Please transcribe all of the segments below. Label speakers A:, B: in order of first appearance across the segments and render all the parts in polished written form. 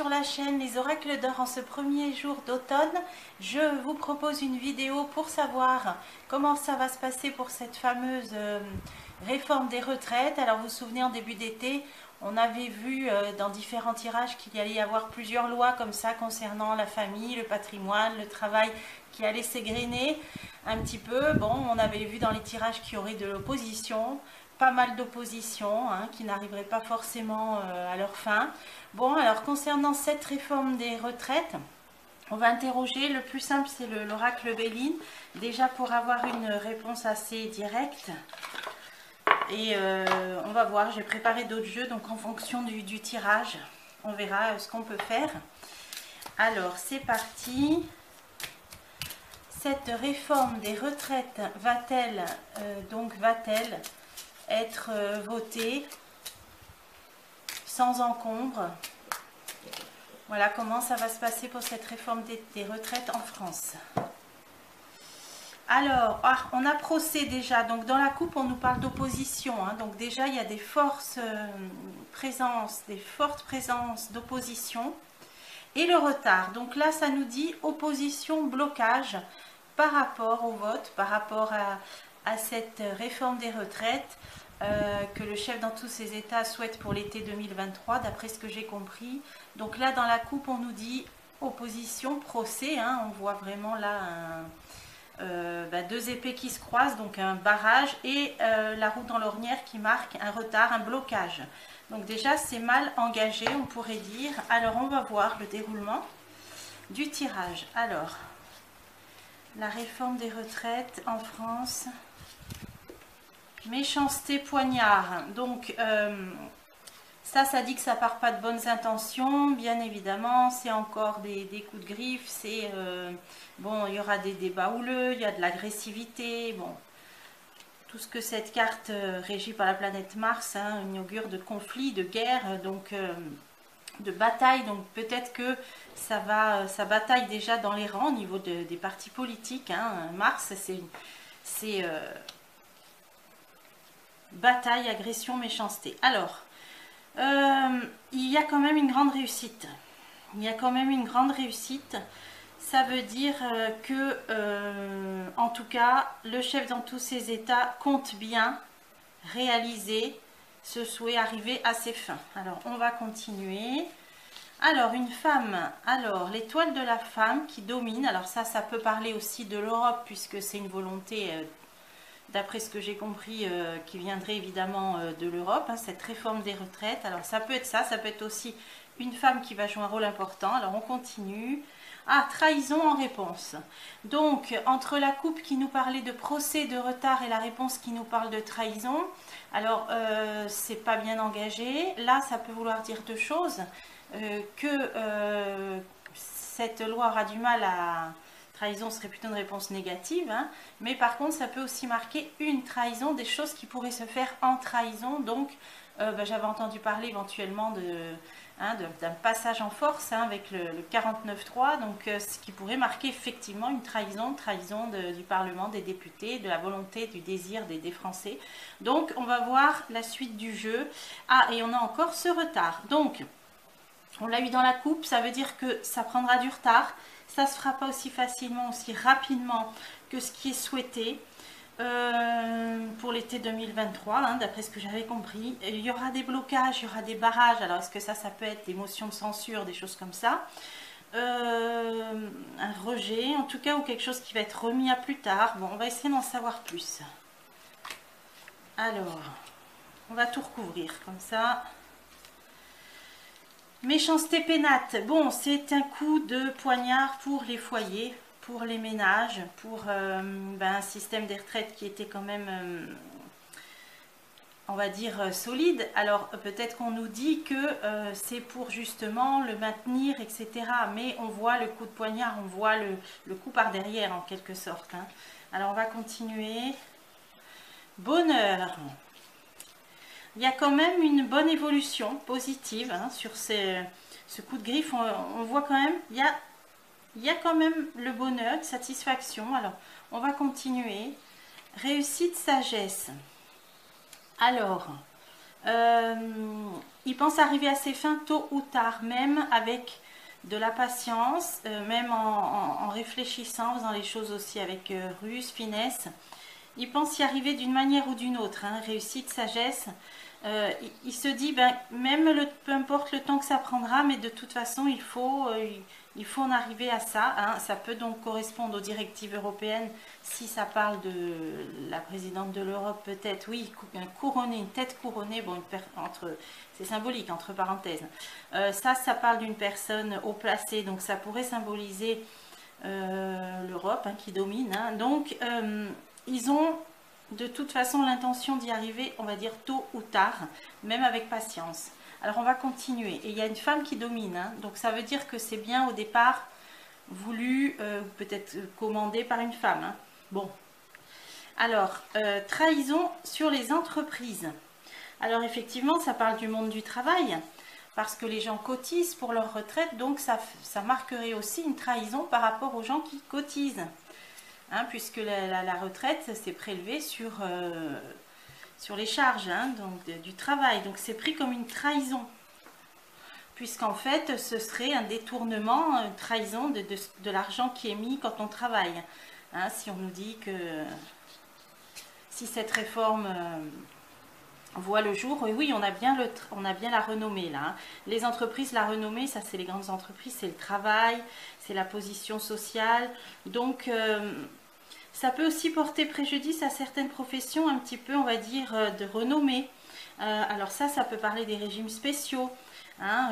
A: sur la chaîne Les Oracles d'Or en ce premier jour d'automne. Je vous propose une vidéo pour savoir comment ça va se passer pour cette fameuse réforme des retraites. Alors vous vous souvenez, en début d'été, on avait vu dans différents tirages qu'il allait y avoir plusieurs lois comme ça concernant la famille, le patrimoine, le travail qui allait s'égrener un petit peu. Bon, on avait vu dans les tirages qu'il y aurait de l'opposition, pas mal d'opposition, qui n'arriveraient pas forcément à leur fin. Bon, alors concernant cette réforme des retraites, on va interroger, le plus simple c'est l'oracle Béline, déjà pour avoir une réponse assez directe. Et on va voir, j'ai préparé d'autres jeux, donc en fonction du tirage, on verra ce qu'on peut faire. Alors, c'est parti. Cette réforme des retraites va-t-elle être votée sans encombre? Voilà comment ça va se passer pour cette réforme des retraites en France. Alors, on a procès déjà, donc dans la coupe on nous parle d'opposition, donc déjà il y a des fortes présences d'opposition et le retard. Donc là ça nous dit opposition, blocage par rapport au vote, par rapport à cette réforme des retraites que le chef dans tous ses états souhaite pour l'été 2023, d'après ce que j'ai compris. Donc là dans la coupe on nous dit opposition, procès, on voit vraiment là deux épées qui se croisent, donc un barrage et la roue dans l'ornière qui marque un retard, un blocage. Donc déjà c'est mal engagé, on pourrait dire. Alors on va voir le déroulement du tirage. Alors, la réforme des retraites en France, méchanceté poignard. Donc ça dit que ça part pas de bonnes intentions, bien évidemment. C'est encore des coups de griffe, c'est bon, il y aura des débats houleux, il y a de l'agressivité, bon, tout ce que cette carte régie par la planète Mars une augure de conflit, de guerre, donc de bataille. Donc peut-être que ça bataille déjà dans les rangs au niveau des partis politiques. Mars, c'est bataille, agression, méchanceté. Alors, il y a quand même une grande réussite. Il y a quand même une grande réussite. Ça veut dire que, en tout cas, le chef dans tous ses états compte bien réaliser ce souhait, arriver à ses fins. Alors, on va continuer. Alors, une femme. Alors, l'étoile de la femme qui domine. Alors ça peut parler aussi de l'Europe, puisque c'est une volonté, d'après ce que j'ai compris, qui viendrait évidemment de l'Europe, cette réforme des retraites. Alors, ça peut être ça peut être aussi une femme qui va jouer un rôle important. Alors, on continue. Ah, trahison en réponse. Donc, entre la coupe qui nous parlait de procès, de retard, et la réponse qui nous parle de trahison, alors, c'est pas bien engagé. Là, ça peut vouloir dire deux choses. Que cette loi aura du mal à... Trahison serait plutôt une réponse négative, mais par contre, ça peut aussi marquer une trahison, des choses qui pourraient se faire en trahison. Donc, j'avais entendu parler éventuellement d'un passage en force avec le 49.3, donc ce qui pourrait marquer effectivement une trahison du Parlement, des députés, de la volonté, du désir des Français. Donc on va voir la suite du jeu. Ah, et on a encore ce retard. Donc on l'a eu dans la coupe, ça veut dire que ça prendra du retard, ça ne se fera pas aussi facilement, aussi rapidement que ce qui est souhaité. Pour l'été 2023, d'après ce que j'avais compris. Il y aura des blocages, il y aura des barrages. Alors est-ce que ça peut être des motions de censure, des choses comme ça, un rejet en tout cas, ou quelque chose qui va être remis à plus tard. Bon, on va essayer d'en savoir plus. Alors, on va tout recouvrir comme ça. Méchanceté pénate. Bon, c'est un coup de poignard pour les foyers, pour les ménages, pour un système des retraites qui était quand même, on va dire, solide. Alors peut-être qu'on nous dit que c'est pour justement le maintenir, etc. Mais on voit le coup de poignard, on voit le coup par derrière en quelque sorte. Alors on va continuer. Bonheur. Il y a quand même une bonne évolution positive sur ce coup de griffe. On voit quand même, il y a quand même le bonheur, satisfaction. Alors, on va continuer. Réussite, sagesse. Alors, Il pense arriver à ses fins tôt ou tard, même avec de la patience, même en réfléchissant, en faisant les choses aussi avec ruse, finesse. Il pense y arriver d'une manière ou d'une autre, hein, réussite, sagesse. Il se dit, ben, même peu importe le temps que ça prendra, mais de toute façon, il faut en arriver à ça. Hein. Ça peut donc correspondre aux directives européennes, si ça parle de la présidente de l'Europe, peut-être, oui, une tête couronnée, bon, c'est symbolique, entre parenthèses. Ça parle d'une personne haut placée, donc ça pourrait symboliser l'Europe hein, qui domine. Hein. Donc, ils ont de toute façon l'intention d'y arriver, on va dire tôt ou tard, même avec patience. Alors on va continuer. Et il y a une femme qui domine, hein, donc ça veut dire que c'est bien au départ voulu, peut-être commandé par une femme. Hein. Bon. Alors, trahison sur les entreprises. Alors effectivement, ça parle du monde du travail, parce que les gens cotisent pour leur retraite, donc ça marquerait aussi une trahison par rapport aux gens qui cotisent. Hein, puisque la retraite c'est prélevé sur les charges hein, donc, du travail. Donc c'est pris comme une trahison. Puisqu'en fait ce serait un détournement, une trahison de l'argent qui est mis quand on travaille. Hein, si on nous dit que si cette réforme voit le jour, oui on a bien la renommée là. Hein. Les entreprises, la renommée, ça c'est les grandes entreprises, c'est le travail, c'est la position sociale. Donc ça peut aussi porter préjudice à certaines professions un petit peu, on va dire, de renommée. Alors ça peut parler des régimes spéciaux, hein,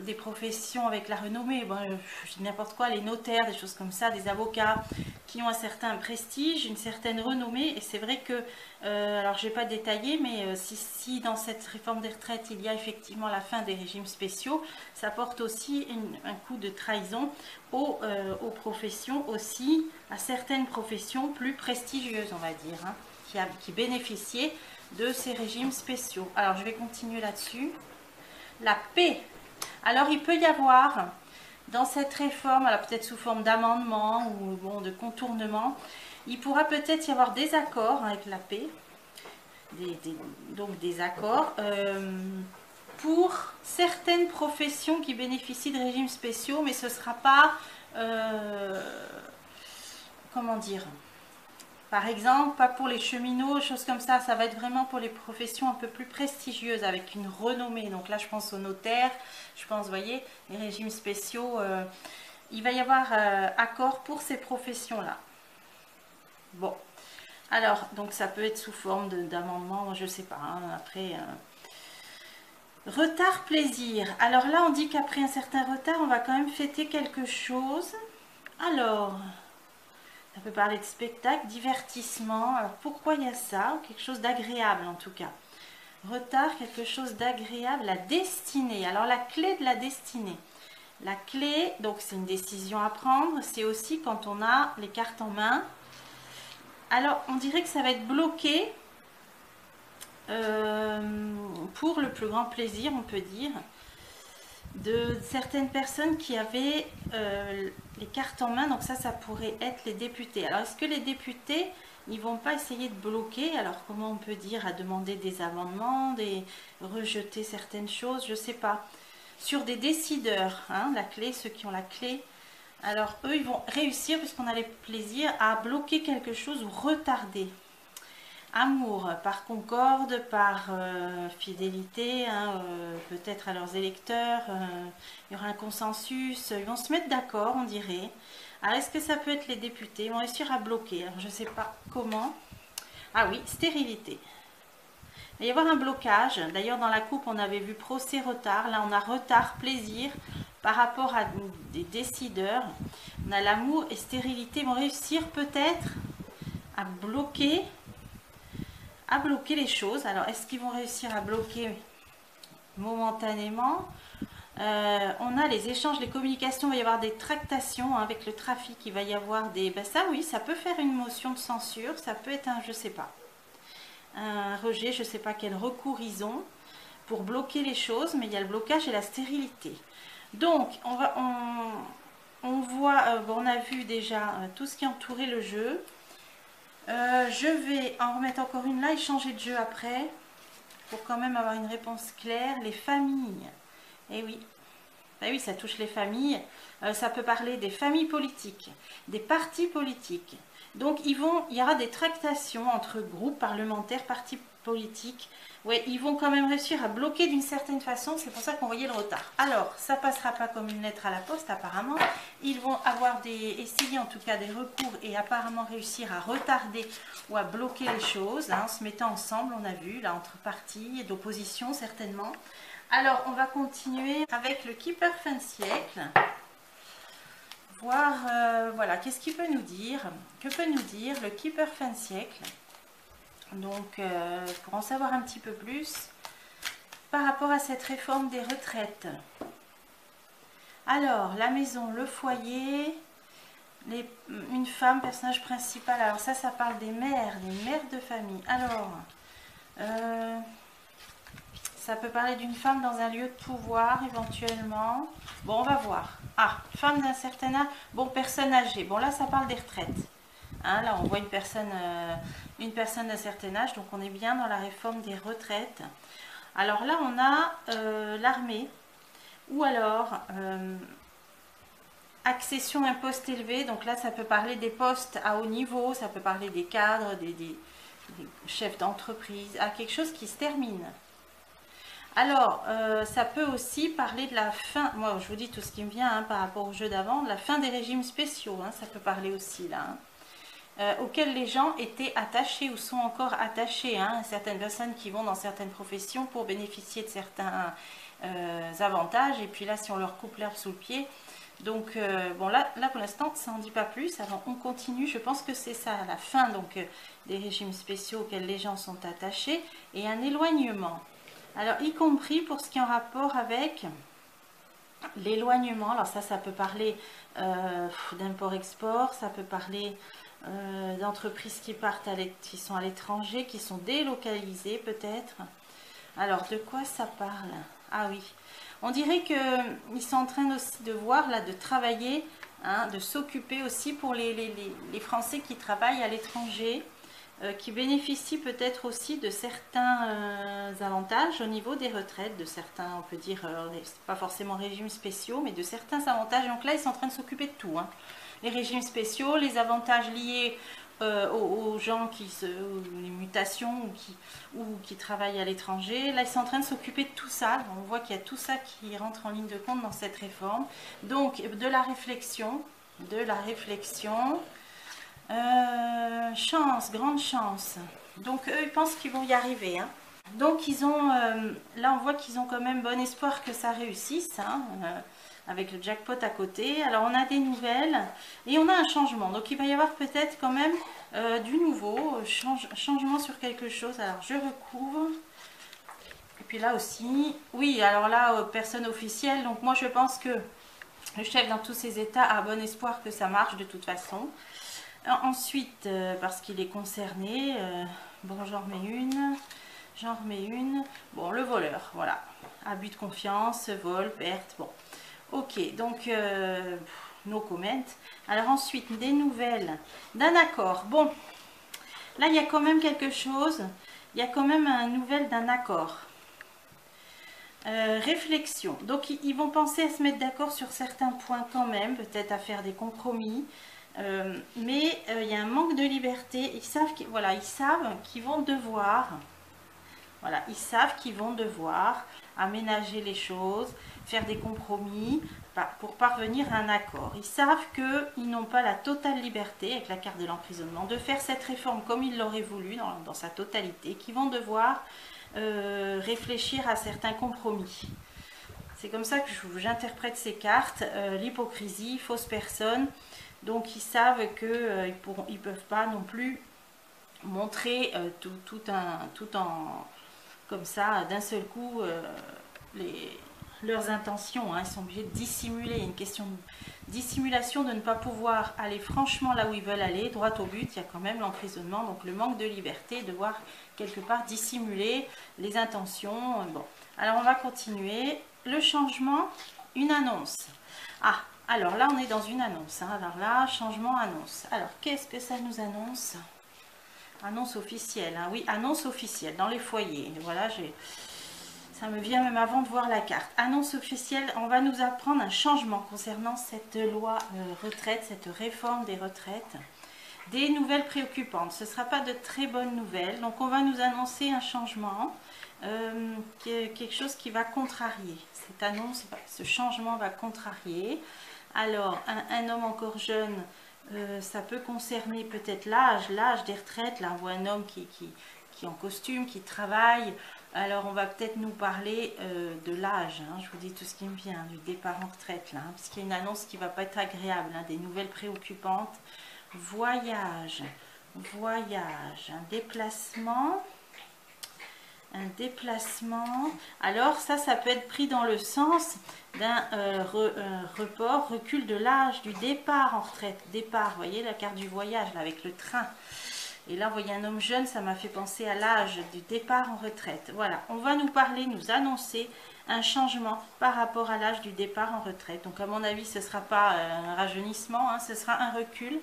A: des professions avec la renommée, bon, je dis n'importe quoi, les notaires, des choses comme ça, des avocats qui ont un certain prestige, une certaine renommée. Et c'est vrai que, alors je ne vais pas détailler, mais si dans cette réforme des retraites, il y a effectivement la fin des régimes spéciaux, ça porte aussi un coup de trahison aux professions aussi, à certaines professions plus prestigieuses, on va dire, hein, qui bénéficiaient de ces régimes spéciaux. Alors je vais continuer là-dessus. La paix. Alors il peut y avoir dans cette réforme, alors peut-être sous forme d'amendement ou bon, de contournement, il pourra peut-être y avoir des accords avec la paix, donc des accords pour certaines professions qui bénéficient de régimes spéciaux, mais ce ne sera pas, comment dire, par exemple, pas pour les cheminots, choses comme ça va être vraiment pour les professions un peu plus prestigieuses, avec une renommée. Donc là, je pense aux notaires, je pense, vous voyez, les régimes spéciaux, il va y avoir accord pour ces professions-là. Bon, alors, donc ça peut être sous forme d'amendement, je ne sais pas, hein, après... Retard, plaisir. Alors là, on dit qu'après un certain retard, on va quand même fêter quelque chose. Alors... Ça peut parler de spectacle, divertissement. Alors pourquoi il y a ça? Quelque chose d'agréable en tout cas. Retard, quelque chose d'agréable. La destinée. Alors la clé de la destinée. La clé, donc c'est une décision à prendre. C'est aussi quand on a les cartes en main. Alors on dirait que ça va être bloqué pour le plus grand plaisir, on peut dire, de certaines personnes qui avaient les cartes en main. Donc ça pourrait être les députés. Alors est-ce que les députés, ils vont pas essayer de bloquer? Alors comment on peut dire, à demander des amendements, rejeter certaines choses, je sais pas. Sur des décideurs, hein, la clé, ceux qui ont la clé. Alors eux, ils vont réussir, puisqu'on a les plaisirs, à bloquer quelque chose ou retarder. Amour, par concorde, par fidélité, hein, peut-être à leurs électeurs, il y aura un consensus, ils vont se mettre d'accord, on dirait. Alors, est-ce que ça peut être les députés? Ils vont réussir à bloquer, alors je ne sais pas comment. Ah oui, stérilité. Il va y avoir un blocage, d'ailleurs dans la coupe on avait vu procès retard, là on a retard, plaisir, par rapport à des décideurs. On a l'amour et stérilité, ils vont réussir peut-être à bloquer les choses. Alors, est-ce qu'ils vont réussir à bloquer momentanément? On a les échanges, les communications, il va y avoir des tractations hein, avec le trafic, il va y avoir des... Ben ça, oui, ça peut faire une motion de censure, ça peut être un, je sais pas, un rejet, je sais pas quel recours ils ont pour bloquer les choses, mais il y a le blocage et la stérilité. Donc, on voit, bon, on a vu déjà tout ce qui entourait le jeu. Je vais en remettre encore une là et changer de jeu après. pour quand même avoir une réponse claire. Les familles. Eh oui. Ben oui, ça touche les familles. Ça peut parler des familles politiques, des partis politiques. Donc, il y aura des tractations entre groupes parlementaires, partis politiques. Ouais, ils vont quand même réussir à bloquer d'une certaine façon. C'est pour ça qu'on voyait le retard. Alors, ça passera pas comme une lettre à la poste, apparemment. Ils vont avoir essayer en tout cas des recours et apparemment réussir à retarder ou à bloquer les choses, hein, en se mettant ensemble, on a vu, là, entre partis et d'opposition, certainement. Alors, on va continuer avec le Keeper fin de siècle. Voir, voilà, qu'est-ce qu'il peut nous dire? Que peut nous dire le Keeper fin de siècle? Donc, pour en savoir un petit peu plus, par rapport à cette réforme des retraites. Alors, la maison, le foyer, une femme, personnage principal. Alors ça parle des mères de famille. Alors, ça peut parler d'une femme dans un lieu de pouvoir, éventuellement. Bon, on va voir. Ah, femme d'un certain âge. Bon, personne âgée. Bon, là, ça parle des retraites. Hein, là, on voit une personne d'un certain âge. Donc, on est bien dans la réforme des retraites. Alors là, on a l'armée. Ou alors, accession à un poste élevé. Donc là, ça peut parler des postes à haut niveau. Ça peut parler des cadres, des chefs d'entreprise. À quelque chose qui se termine. Alors, ça peut aussi parler de la fin, moi je vous dis tout ce qui me vient hein, par rapport au jeu d'avant, de la fin des régimes spéciaux, hein, ça peut parler aussi là, hein, auxquels les gens étaient attachés ou sont encore attachés, hein, certaines personnes qui vont dans certaines professions pour bénéficier de certains avantages, et puis là si on leur coupe l'herbe sous le pied, donc bon là pour l'instant ça n'en dit pas plus, alors on continue, je pense que c'est ça, la fin donc des régimes spéciaux auxquels les gens sont attachés, et un éloignement. Alors, y compris pour ce qui est en rapport avec l'éloignement. Alors ça peut parler d'import-export, ça peut parler d'entreprises qui partent, qui sont à l'étranger, qui sont délocalisées peut-être. Alors, de quoi ça parle? Ah oui, on dirait qu'ils sont en train aussi de voir, là, de travailler, hein, de s'occuper aussi pour les Français qui travaillent à l'étranger, qui bénéficient peut-être aussi de certains avantages au niveau des retraites, de certains, on peut dire, pas forcément régimes spéciaux, mais de certains avantages. Donc là, ils sont en train de s'occuper de tout, hein. Les régimes spéciaux, les avantages liés aux gens les mutations ou qui travaillent à l'étranger. Là, ils sont en train de s'occuper de tout ça. On voit qu'il y a tout ça qui rentre en ligne de compte dans cette réforme. Donc, de la réflexion, chance, grande chance. Donc eux, ils pensent qu'ils vont y arriver, hein. Donc ils ont, là on voit qu'ils ont quand même bon espoir que ça réussisse, hein, avec le jackpot à côté. Alors on a des nouvelles et on a un changement. Donc il va y avoir peut-être quand même du nouveau, changement sur quelque chose. Alors je recouvre. Et puis là aussi, oui, alors là, personne officielle. Donc moi je pense que le chef dans tous ses états a bon espoir que ça marche de toute façon. Ensuite, parce qu'il est concerné, bon, j'en remets une, bon, le voleur, voilà, abus de confiance, vol, perte, bon, ok, donc, no comment. Alors ensuite, des nouvelles d'un accord, bon, là, il y a quand même quelque chose, il y a quand même une nouvelle d'un accord. Réflexion, donc ils vont penser à se mettre d'accord sur certains points quand même, peut-être à faire des compromis. Mais il y a un manque de liberté. Ils savent qu'ils vont devoir, voilà, ils savent qu'ils vont devoir aménager les choses, faire des compromis pour parvenir à un accord. Ils savent qu'ils n'ont pas la totale liberté, avec la carte de l'emprisonnement, de faire cette réforme comme ils l'auraient voulu dans sa totalité, qu'ils vont devoir réfléchir à certains compromis. C'est comme ça que j'interprète ces cartes, l'hypocrisie, fausse personne. Donc ils savent qu'ils ne peuvent pas non plus montrer comme ça d'un seul coup leurs intentions, hein. Ils sont obligés de dissimuler. Il y a une question de dissimulation, de ne pas pouvoir aller franchement là où ils veulent aller, droit au but. Il y a quand même l'emprisonnement, donc le manque de liberté, devoir quelque part dissimuler les intentions. Bon, alors on va continuer. Le changement, une annonce. Ah, alors là on est dans une annonce, hein. Alors là, changement, annonce. Alors qu'est-ce que ça nous annonce? Annonce officielle, hein. Oui, annonce officielle dans les foyers. Voilà, ça me vient même avant de voir la carte. Annonce officielle, on va nous apprendre un changement concernant cette loi retraite, cette réforme des retraites. Des nouvelles préoccupantes. Ce ne sera pas de très bonnes nouvelles. Donc on va nous annoncer un changement, quelque chose qui va contrarier. Cette annonce, ce changement va contrarier. Alors un homme encore jeune, ça peut concerner peut-être l'âge des retraites. Là on voit un homme qui est en costume, qui travaille. Alors on va peut-être nous parler de l'âge, hein. Je vous dis tout ce qui me vient, du départ en retraite, là, hein, parce qu'il y a une annonce qui ne va pas être agréable, hein, des nouvelles préoccupantes. Voyage, un déplacement. Alors ça peut être pris dans le sens d'un report, recul de l'âge du départ en retraite. Départ, vous voyez la carte du voyage là, avec le train. Et là, vous voyez un homme jeune, ça m'a fait penser à l'âge du départ en retraite. Voilà, on va nous parler, nous annoncer un changement par rapport à l'âge du départ en retraite. Donc à mon avis, ce ne sera pas un rajeunissement, hein, ce sera un recul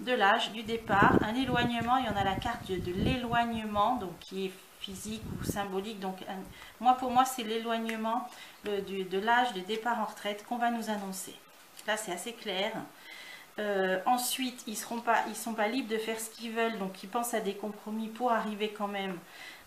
A: de l'âge du départ, un éloignement. Il y en a la carte de l'éloignement, donc qui est physique ou symbolique. Donc pour moi c'est l'éloignement de l'âge de départ en retraite qu'on va nous annoncer. Là c'est assez clair. Ensuite ils sont pas libres de faire ce qu'ils veulent, donc ils pensent à des compromis pour arriver quand même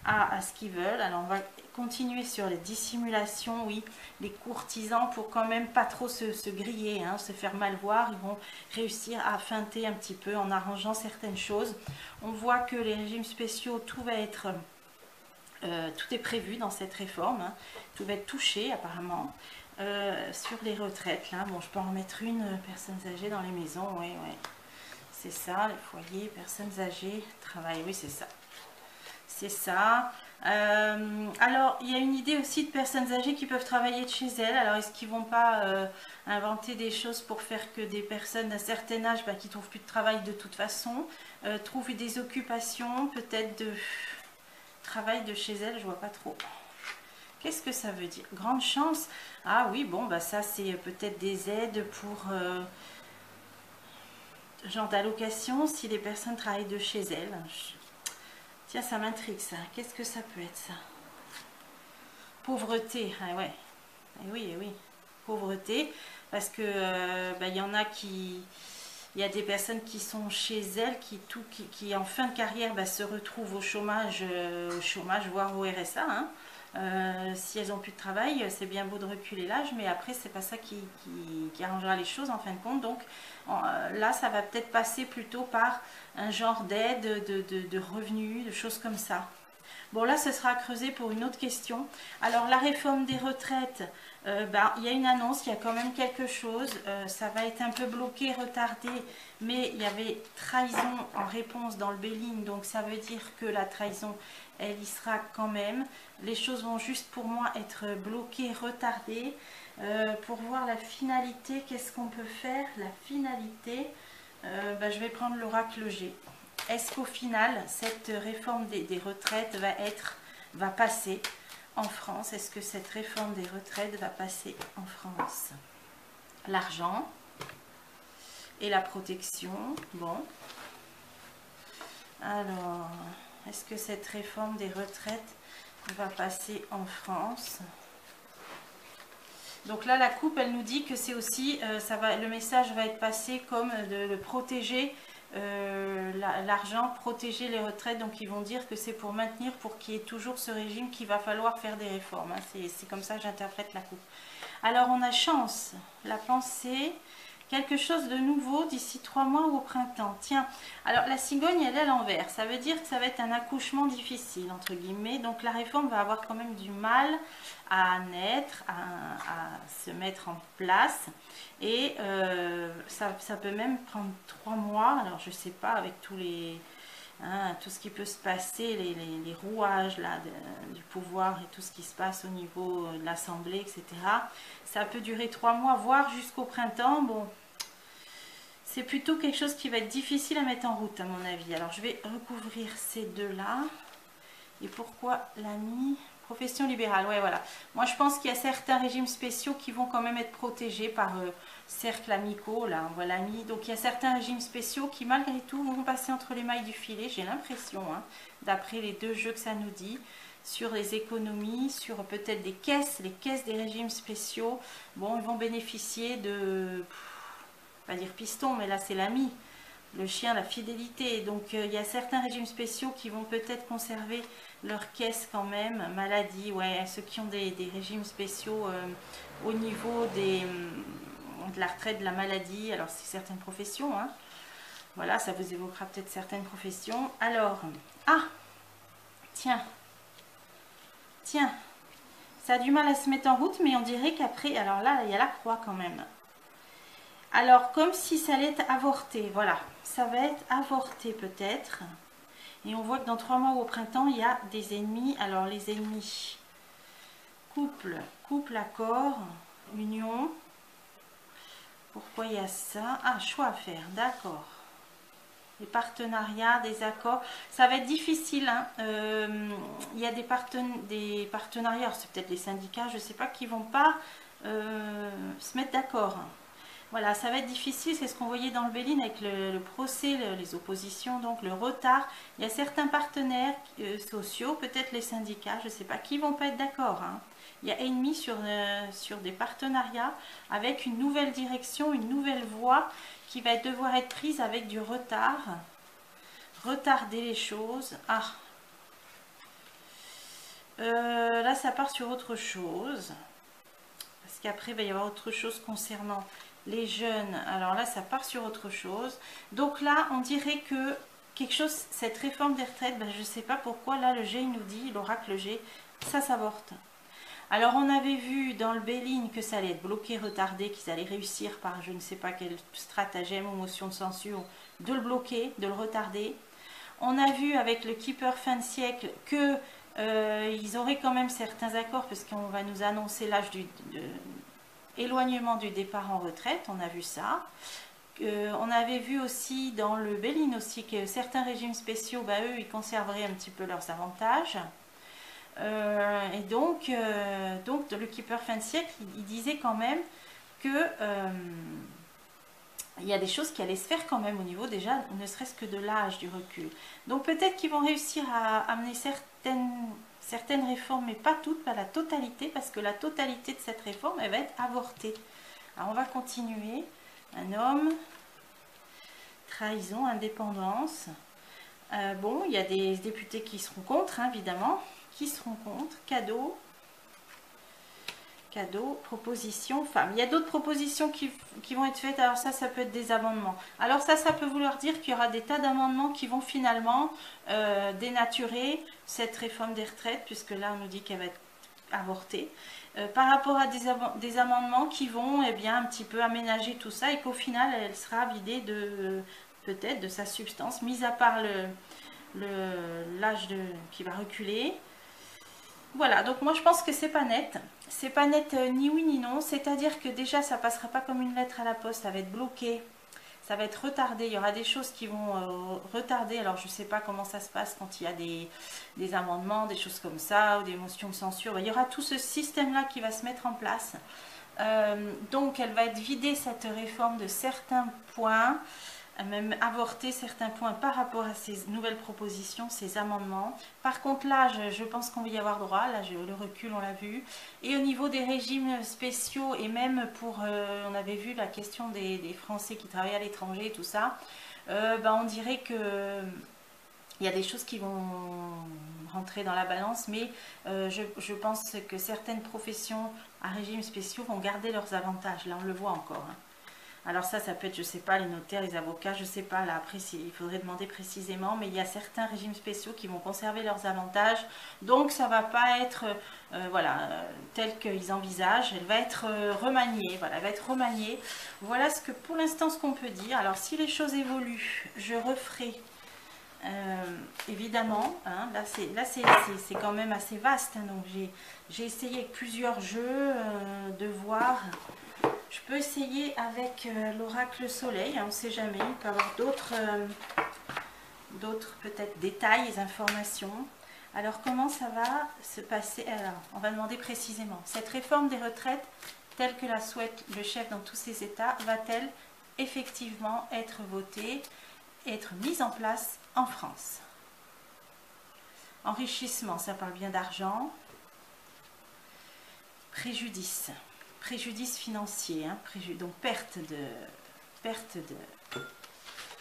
A: à ce qu'ils veulent. Alors on va continuer sur les dissimulations, oui, les courtisans, pour quand même pas trop se griller, hein, se faire mal voir. Ils vont réussir à feinter un petit peu en arrangeant certaines choses. On voit que les régimes spéciaux, tout est prévu dans cette réforme, hein. Tout va être touché apparemment. Sur les retraites, là, bon, je peux en mettre une, personnes âgées dans les maisons, oui, c'est ça, les foyers, personnes âgées, travail, oui, c'est ça. C'est ça. Alors, il y a une idée aussi de personnes âgées qui peuvent travailler de chez elles. Alors, est-ce qu'ils ne vont pas inventer des choses pour faire que des personnes d'un certain âge qui ne trouvent plus de travail de toute façon, trouvent des occupations, peut-être de travail de chez elles, je vois pas trop. Qu'est-ce que ça veut dire? Grande chance. Ah oui, bon, ça c'est peut-être des aides pour genre d'allocation si les personnes travaillent de chez elles. Tiens, ça m'intrigue ça. Qu'est-ce que ça peut être ça? Pauvreté, ah ouais. Eh oui, pauvreté, parce que il y en a qui... Il y a des personnes qui sont chez elles, qui en fin de carrière se retrouvent au chômage, voire au RSA, hein. Si elles n'ont plus de travail, c'est bien beau de reculer l'âge, mais après c'est pas ça qui arrangera les choses en fin de compte. Donc là ça va peut-être passer plutôt par un genre d'aide, de revenus, de choses comme ça. Bon, là ce sera creusé pour une autre question. Alors la réforme des retraites, il y a une annonce, il y a quand même quelque chose, ça va être un peu bloqué, retardé, mais il y avait trahison en réponse dans le Béline, donc ça veut dire que la trahison, elle y sera quand même. Les choses vont juste pour moi être bloquées, retardées. Pour voir la finalité, qu'est-ce qu'on peut faire? La finalité, je vais prendre l'oracle G. Est-ce qu'au final, cette réforme des retraites va passer en France? Est-ce que cette réforme des retraites va passer en France? L'argent et la protection. Bon. Alors, est-ce que cette réforme des retraites va passer en France? Donc là, la coupe, elle nous dit que c'est aussi, le message va être passé comme de le protéger, l'argent, protéger les retraites. Donc ils vont dire que c'est pour maintenir, pour qu'il y ait toujours ce régime, qu'il va falloir faire des réformes, hein. C'est comme ça que j'interprète la coupe. Alors on a chance, la pensée, quelque chose de nouveau d'ici 3 mois ou au printemps. Tiens, alors la cigogne, elle est à l'envers. Ça veut dire que ça va être un accouchement difficile, entre guillemets. Donc la réforme va avoir quand même du mal à naître, à se mettre en place. Et ça peut même prendre 3 mois. Alors je ne sais pas, avec tous les... tout ce qui peut se passer, les rouages là, du pouvoir et tout ce qui se passe au niveau de l'Assemblée, etc. Ça peut durer 3 mois, voire jusqu'au printemps. Bon, c'est plutôt quelque chose qui va être difficile à mettre en route à mon avis. Alors je vais recouvrir ces deux-là. Et pourquoi l'ami? Profession libérale, ouais, voilà. Moi, je pense qu'il y a certains régimes spéciaux qui vont quand même être protégés par cercles amicaux, là, on voit l'ami. Donc, il y a certains régimes spéciaux qui, malgré tout, vont passer entre les mailles du filet, j'ai l'impression, hein, d'après les deux jeux que ça nous dit, sur les économies, sur peut-être des caisses, les caisses des régimes spéciaux. Bon, ils vont bénéficier de, pas dire piston, mais là, c'est l'ami. Le chien, la fidélité. Donc, il y a certains régimes spéciaux qui vont peut-être conserver leur caisse quand même. Maladie, ouais, ceux qui ont des régimes spéciaux au niveau de la retraite, de la maladie. Alors, c'est certaines professions, hein. Voilà, ça vous évoquera peut-être certaines professions. Alors, ah, tiens, ça a du mal à se mettre en route, mais on dirait qu'après, alors là, il y a la croix quand même. Alors, comme si ça allait être avorté, voilà, ça va être avorté peut-être. Et on voit que dans 3 mois ou au printemps, il y a des ennemis. Alors, les ennemis, couple, accord, union. Pourquoi il y a ça? Ah, choix à faire, d'accord. Des partenariats, des accords. Ça va être difficile, hein. Il y a des partenariats, c'est peut-être les syndicats, je ne sais pas, qui ne vont pas se mettre d'accord. Voilà, ça va être difficile, c'est ce qu'on voyait dans le Béline avec le procès, les oppositions, donc le retard. Il y a certains partenaires sociaux, peut-être les syndicats, je ne sais pas, qui ne vont pas être d'accord, hein. Il y a ennemi sur des partenariats avec une nouvelle direction, une nouvelle voie qui va devoir être prise avec du retard. Retarder les choses. Ah, là, ça part sur autre chose. Parce qu'après, il va y avoir autre chose concernant les jeunes. Alors là, ça part sur autre chose. Donc là, on dirait que quelque chose, cette réforme des retraites, ben, je ne sais pas pourquoi, là, le G, il nous dit, l'oracle G, ça s'avorte. Alors, on avait vu dans le Béline que ça allait être bloqué, retardé, qu'ils allaient réussir par je ne sais pas quel stratagème ou motion de censure de le bloquer, de le retarder. On a vu avec le Keeper fin de siècle que ils auraient quand même certains accords parce qu'on va nous annoncer l'âge du éloignement du départ en retraite, on a vu ça. On avait vu aussi dans le Béline aussi que certains régimes spéciaux, bah, eux, ils conserveraient un petit peu leurs avantages. Et donc le Keeper fin de siècle, il disait quand même que il y a des choses qui allaient se faire quand même au niveau déjà, ne serait-ce que de l'âge, du recul. Donc peut-être qu'ils vont réussir à amener certaines réformes, mais pas toutes, pas la totalité, parce que la totalité de cette réforme, elle va être avortée. Alors on va continuer. Un homme, trahison, indépendance. Bon, il y a des députés qui seront contre, hein, évidemment, qui seront contre. Cadeau, proposition, femme. Il y a d'autres propositions qui vont être faites. Alors ça peut être des amendements. Alors ça peut vouloir dire qu'il y aura des tas d'amendements qui vont finalement dénaturer cette réforme des retraites, puisque là on nous dit qu'elle va être avortée, par rapport à des amendements qui vont bien un petit peu aménager tout ça et qu'au final elle sera vidée peut-être de sa substance, mis à part l'âge qui va reculer. Voilà, donc moi je pense que c'est pas net. C'est pas net ni oui ni non. C'est-à-dire que déjà ça passera pas comme une lettre à la poste, ça va être bloqué, ça va être retardé. Il y aura des choses qui vont retarder. Alors je sais pas comment ça se passe quand il y a des amendements, des choses comme ça, ou des motions de censure. Il y aura tout ce système-là qui va se mettre en place. Donc elle va être vidée, cette réforme, de certains points, même avorter certains points par rapport à ces nouvelles propositions, ces amendements. Par contre là, je pense qu'on va y avoir droit, là le recul on l'a vu. Et au niveau des régimes spéciaux, et même pour, on avait vu la question des Français qui travaillent à l'étranger et tout ça, on dirait que il y a des choses qui vont rentrer dans la balance, mais je pense que certaines professions à régime spéciaux vont garder leurs avantages. Là on le voit encore, hein. Alors ça peut être, je sais pas, les notaires, les avocats, je sais pas, là après il faudrait demander précisément, mais il y a certains régimes spéciaux qui vont conserver leurs avantages, donc ça va pas être, tel qu'ils envisagent, elle va être remaniée, voilà, elle va être remaniée. Voilà pour l'instant ce qu'on peut dire. Alors si les choses évoluent, je referai, évidemment, hein, là c'est quand même assez vaste, hein, donc j'ai essayé avec plusieurs jeux de voir. Je peux essayer avec l'oracle soleil, hein, on ne sait jamais, il peut y avoir d'autres peut-être détails, informations. Alors comment ça va se passer? Alors, on va demander précisément. Cette réforme des retraites, telle que la souhaite le chef dans tous ses états, va-t-elle effectivement être votée, être mise en place en France? Enrichissement, ça parle bien d'argent. Préjudice, préjudice financier, hein, donc perte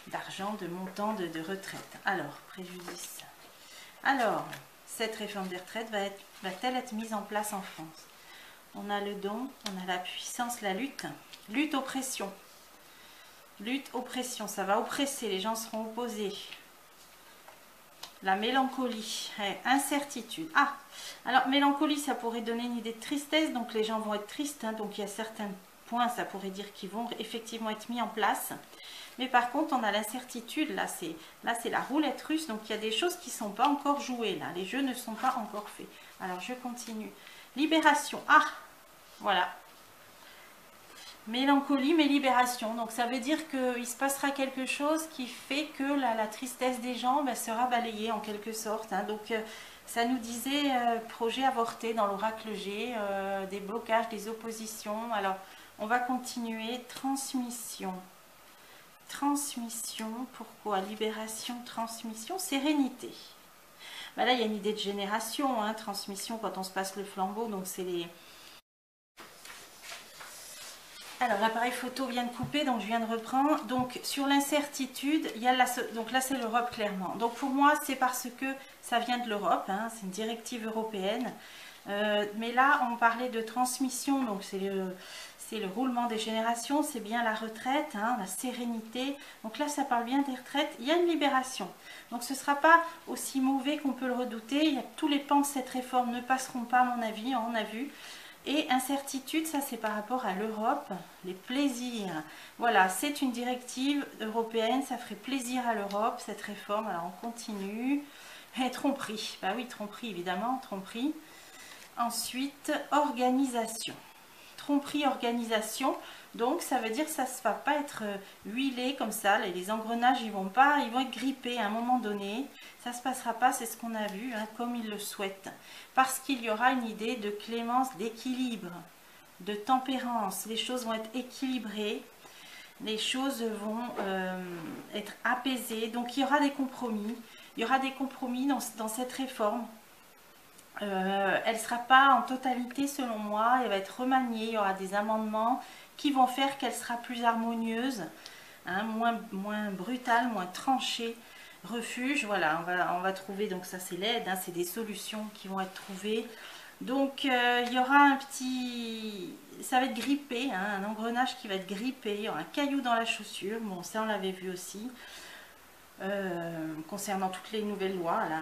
A: d'argent, de montant de retraite. Alors, préjudice. Alors, cette réforme des retraites va-t-elle être mise en place en France? On a le don, on a la puissance, la lutte. Lutte, oppression. Lutte, oppression, ça va oppresser, les gens seront opposés. La mélancolie, incertitude. Ah, alors mélancolie, ça pourrait donner une idée de tristesse, donc les gens vont être tristes, hein, donc il y a certains points, ça pourrait dire qu'ils vont effectivement être mis en place. Mais par contre, on a l'incertitude, là c'est la roulette russe, donc il y a des choses qui ne sont pas encore jouées, là, les jeux ne sont pas encore faits. Alors je continue. Libération, ah, voilà. Mélancolie, mais libération. Donc ça veut dire qu'il se passera quelque chose qui fait que la tristesse des gens sera balayée en quelque sorte. Hein. Donc ça nous disait projet avorté dans l'oracle G, des blocages, des oppositions. Alors on va continuer. Transmission. Transmission, pourquoi? Libération, transmission, sérénité. Ben là il y a une idée de génération, hein, transmission quand on se passe le flambeau, donc c'est les... Alors l'appareil photo vient de couper, donc je viens de reprendre. Donc sur l'incertitude, il y a donc là c'est l'Europe clairement. Donc pour moi c'est parce que ça vient de l'Europe, hein, c'est une directive européenne. Mais là on parlait de transmission, donc c'est le roulement des générations, c'est bien la retraite, hein, la sérénité. Donc là ça parle bien des retraites, il y a une libération. Donc ce ne sera pas aussi mauvais qu'on peut le redouter. Tous les pans de cette réforme ne passeront pas à mon avis, on a vu. Et incertitude, ça c'est par rapport à l'Europe, les plaisirs. Voilà, c'est une directive européenne, ça ferait plaisir à l'Europe, cette réforme. Alors on continue. Et tromperie, bah oui, tromperie évidemment, tromperie. Ensuite, organisation. Tromperie, organisation. Donc ça veut dire que ça ne va pas être huilé comme ça, les engrenages ils vont être grippés à un moment donné. Ça ne se passera pas, c'est ce qu'on a vu, hein, comme ils le souhaitent. Parce qu'il y aura une idée de clémence, d'équilibre, de tempérance. Les choses vont être équilibrées, les choses vont être apaisées. Donc il y aura des compromis. Il y aura des compromis dans cette réforme. Elle ne sera pas en totalité selon moi, elle va être remaniée, il y aura des amendements qui vont faire qu'elle sera plus harmonieuse, hein, moins brutale, moins tranchée. Refuge, voilà, on va trouver, donc ça c'est l'aide, hein, c'est des solutions qui vont être trouvées. Donc il y aura un petit, ça va être grippé, hein, un engrenage qui va être grippé, il y aura un caillou dans la chaussure, bon ça on l'avait vu aussi. Concernant toutes les nouvelles lois, là,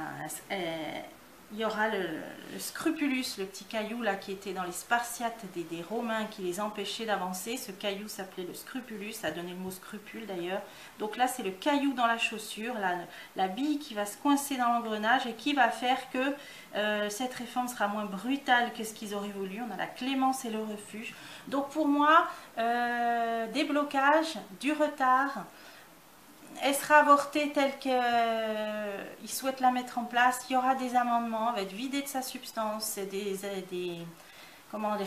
A: il y aura le scrupulus, le petit caillou là qui était dans les Spartiates des Romains qui les empêchait d'avancer. Ce caillou s'appelait le scrupulus, ça a donné le mot scrupule d'ailleurs. Donc là c'est le caillou dans la chaussure, la bille qui va se coincer dans l'engrenage et qui va faire que cette réforme sera moins brutale que ce qu'ils auraient voulu. On a la clémence et le refuge. Donc pour moi, des blocages, du retard. Elle sera avortée telle qu'ils souhaitent la mettre en place. Il y aura des amendements, elle va être vidée de sa substance. Les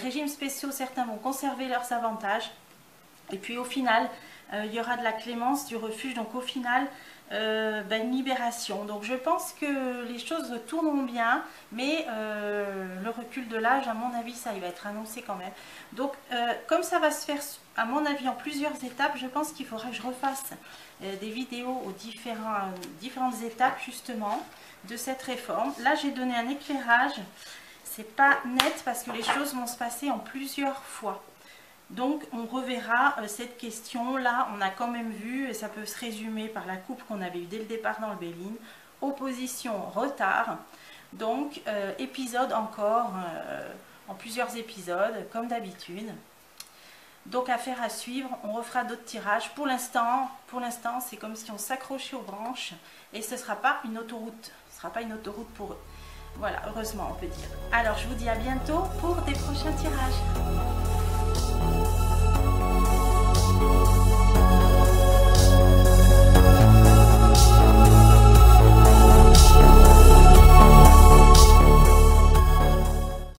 A: régimes spéciaux, certains vont conserver leurs avantages. Et puis au final, il y aura de la clémence, du refuge. Donc au final, une libération. Donc je pense que les choses tourneront bien. Mais le recul de l'âge, à mon avis, ça il va être annoncé quand même. Donc comme ça va se faire, à mon avis, en plusieurs étapes, je pense qu'il faudra que je refasse des vidéos aux différentes étapes justement de cette réforme. Là j'ai donné un éclairage, c'est pas net parce que les choses vont se passer en plusieurs fois. Donc on reverra cette question là, on a quand même vu, et ça peut se résumer par la coupe qu'on avait eu dès le départ dans le Béline, opposition, retard, donc épisode encore en plusieurs épisodes comme d'habitude. Donc affaire à suivre, on refera d'autres tirages. Pour l'instant, c'est comme si on s'accrochait aux branches et ce ne sera pas une autoroute. Ce ne sera pas une autoroute pour eux. Voilà, heureusement on peut dire. Alors je vous dis à bientôt pour des prochains tirages.